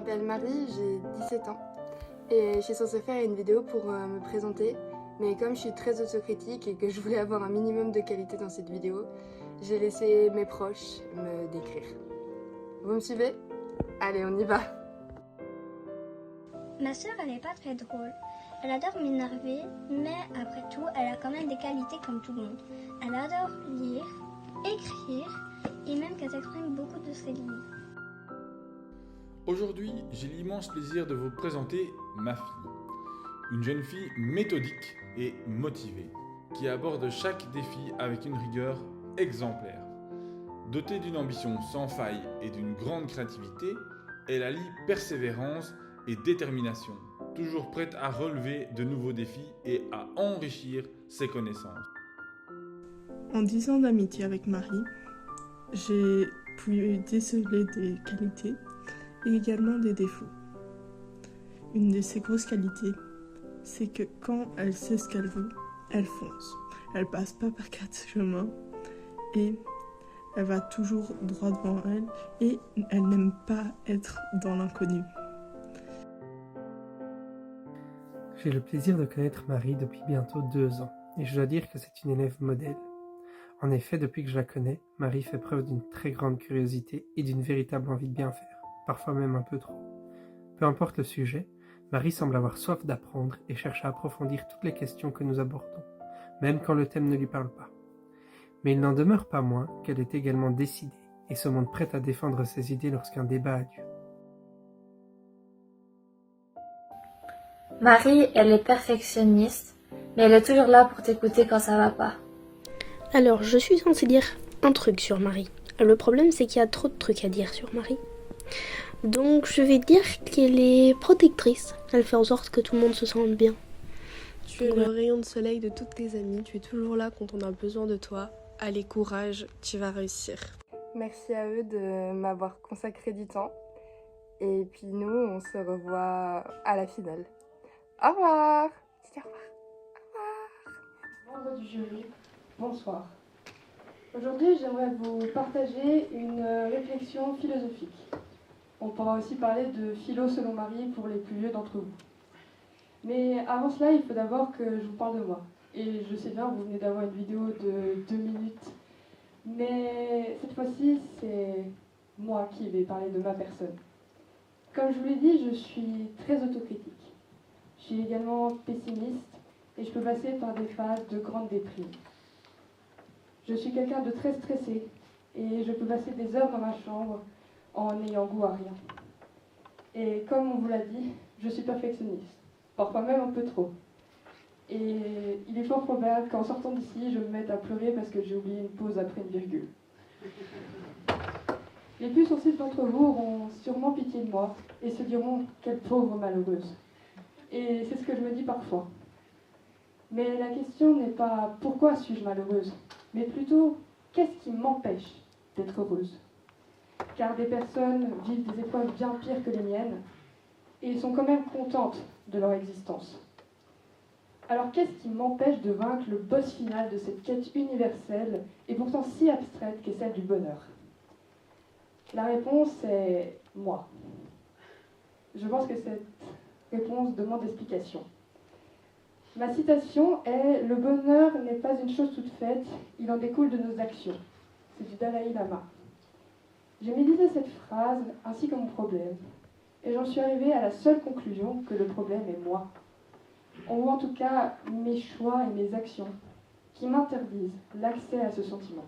m'appelle Marie, j'ai 17 ans et je suis censée faire une vidéo pour me présenter, mais comme je suis très autocritique et que je voulais avoir un minimum de qualité dans cette vidéo, j'ai laissé mes proches me décrire. Vous me suivez? Allez, on y va! Ma sœur, elle est pas très drôle. Elle adore m'énerver, mais après tout, elle a quand même des qualités comme tout le monde. Elle adore lire, écrire et même qu'elle s'exprime beaucoup de ses livres. Aujourd'hui, j'ai l'immense plaisir de vous présenter ma fille. Une jeune fille méthodique et motivée, qui aborde chaque défi avec une rigueur exemplaire. Dotée d'une ambition sans faille et d'une grande créativité, elle allie persévérance et détermination, toujours prête à relever de nouveaux défis et à enrichir ses connaissances. En 10 ans d'amitié avec Marie, j'ai pu déceler des qualités et également des défauts. Une de ses grosses qualités, c'est que quand elle sait ce qu'elle veut, elle fonce. Elle passe pas par 4 chemins et elle va toujours droit devant elle et elle n'aime pas être dans l'inconnu. J'ai le plaisir de connaître Marie depuis bientôt 2 ans et je dois dire que c'est une élève modèle. En effet, depuis que je la connais, Marie fait preuve d'une très grande curiosité et d'une véritable envie de bien faire, parfois même un peu trop. Peu importe le sujet, Marie semble avoir soif d'apprendre et cherche à approfondir toutes les questions que nous abordons, même quand le thème ne lui parle pas. Mais il n'en demeure pas moins qu'elle est également décidée et se montre prête à défendre ses idées lorsqu'un débat a lieu. Marie, elle est perfectionniste, mais elle est toujours là pour t'écouter quand ça va pas. Alors, je suis censée dire un truc sur Marie. Le problème, c'est qu'il y a trop de trucs à dire sur Marie. Donc, je vais dire qu'elle est protectrice. Elle fait en sorte que tout le monde se sente bien. Tu es le rayon de soleil de toutes tes amies. Tu es toujours là quand on a besoin de toi. Allez, courage, tu vas réussir. Merci à eux de m'avoir consacré du temps. Et puis nous, on se revoit à la finale. Au revoir! Dis au revoir. Au revoir. Membre du jury, bonsoir. Aujourd'hui, j'aimerais vous partager une réflexion philosophique. On pourra aussi parler de philo selon Marie pour les plus vieux d'entre vous. Mais avant cela, il faut d'abord que je vous parle de moi. Et je sais bien, vous venez d'avoir une vidéo de 2 minutes. Mais cette fois-ci, c'est moi qui vais parler de ma personne. Comme je vous l'ai dit, je suis très autocritique. Je suis également pessimiste et je peux passer par des phases de grande déprime. Je suis quelqu'un de très stressé et je peux passer des heures dans ma chambre en n'ayant goût à rien. Et comme on vous l'a dit, je suis perfectionniste, parfois même un peu trop. Et il est fort probable qu'en sortant d'ici, je me mette à pleurer parce que j'ai oublié une pause après une virgule. Les plus sensibles d'entre vous auront sûrement pitié de moi et se diront « quelle pauvre malheureuse ». Et c'est ce que je me dis parfois. Mais la question n'est pas « pourquoi suis-je malheureuse ?», mais plutôt « qu'est-ce qui m'empêche d'être heureuse ?» Car des personnes vivent des épreuves bien pires que les miennes et sont quand même contentes de leur existence. Alors qu'est-ce qui m'empêche de vaincre le boss final de cette quête universelle et pourtant si abstraite qu'est celle du bonheur ? La réponse est moi. Je pense que cette réponse demande explication. Ma citation est « Le bonheur n'est pas une chose toute faite, il en découle de nos actions ». C'est du Dalai Lama. J'ai médité cette phrase ainsi que mon problème, et j'en suis arrivée à la seule conclusion que le problème est moi. Ou en tout cas mes choix et mes actions qui m'interdisent l'accès à ce sentiment.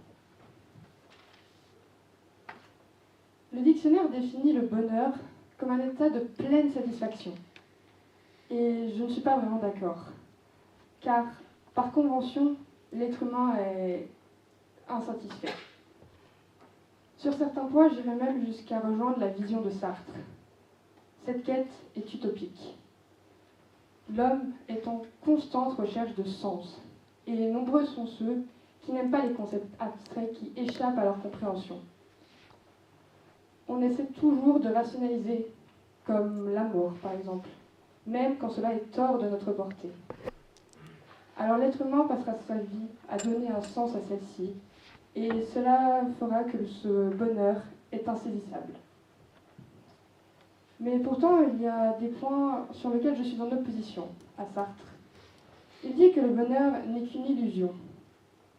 Le dictionnaire définit le bonheur comme un état de pleine satisfaction. Et je ne suis pas vraiment d'accord. Car, par convention, l'être humain est insatisfait. Sur certains points, j'irais même jusqu'à rejoindre la vision de Sartre. Cette quête est utopique. L'homme est en constante recherche de sens. Et nombreux sont ceux qui n'aiment pas les concepts abstraits qui échappent à leur compréhension. On essaie toujours de rationaliser, comme l'amour par exemple, même quand cela est hors de notre portée. Alors l'être humain passera sa vie à donner un sens à celle-ci, et cela fera que ce bonheur est insaisissable. Mais pourtant, il y a des points sur lesquels je suis en opposition à Sartre. Il dit que le bonheur n'est qu'une illusion,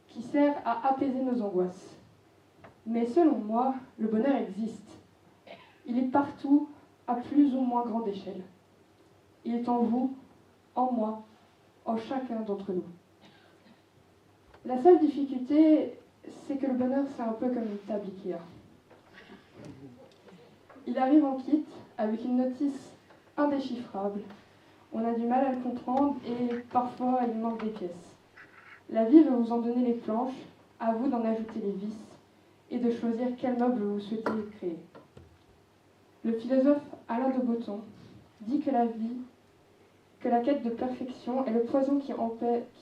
qui sert à apaiser nos angoisses. Mais selon moi, le bonheur existe. Il est partout, à plus ou moins grande échelle. Il est en vous, en moi, en chacun d'entre nous. La seule difficulté, c'est que le bonheur, c'est un peu comme une table Ikea. Il arrive en kit avec une notice indéchiffrable. On a du mal à le comprendre et parfois il manque des pièces. La vie veut vous en donner les planches, à vous d'en ajouter les vis et de choisir quel meuble vous souhaitez créer. Le philosophe Alain de Botton dit que la quête de perfection est le poison qui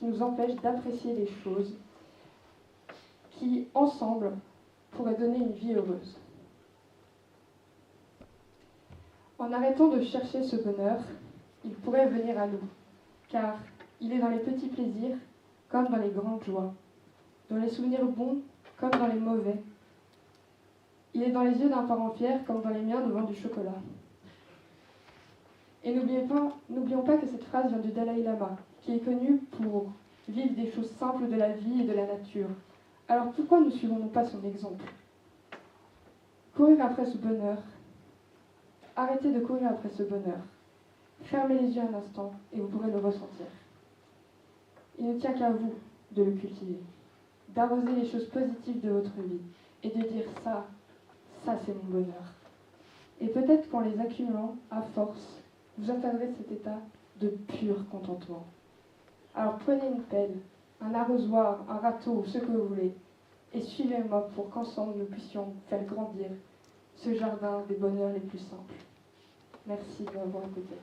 nous empêche d'apprécier les choses qui, ensemble, pourraient donner une vie heureuse. En arrêtant de chercher ce bonheur, il pourrait venir à nous, car il est dans les petits plaisirs comme dans les grandes joies, dans les souvenirs bons comme dans les mauvais. Il est dans les yeux d'un parent fier comme dans les miens devant du chocolat. Et n'oublions pas que cette phrase vient du Dalai Lama, qui est connu pour vivre des choses simples de la vie et de la nature. Alors pourquoi ne suivons-nous pas son exemple? Courir après ce bonheur. Arrêtez de courir après ce bonheur. Fermez les yeux un instant et vous pourrez le ressentir. Il ne tient qu'à vous de le cultiver, d'arroser les choses positives de votre vie et de dire ça c'est mon bonheur. Et peut-être qu'en les accumulant à force, vous atteindrez cet état de pur contentement. Alors prenez une pelle, un arrosoir, un râteau ou ce que vous voulez et suivez-moi pour qu'ensemble nous puissions faire grandir ce jardin des bonheurs les plus simples. Merci de m'avoir écouté.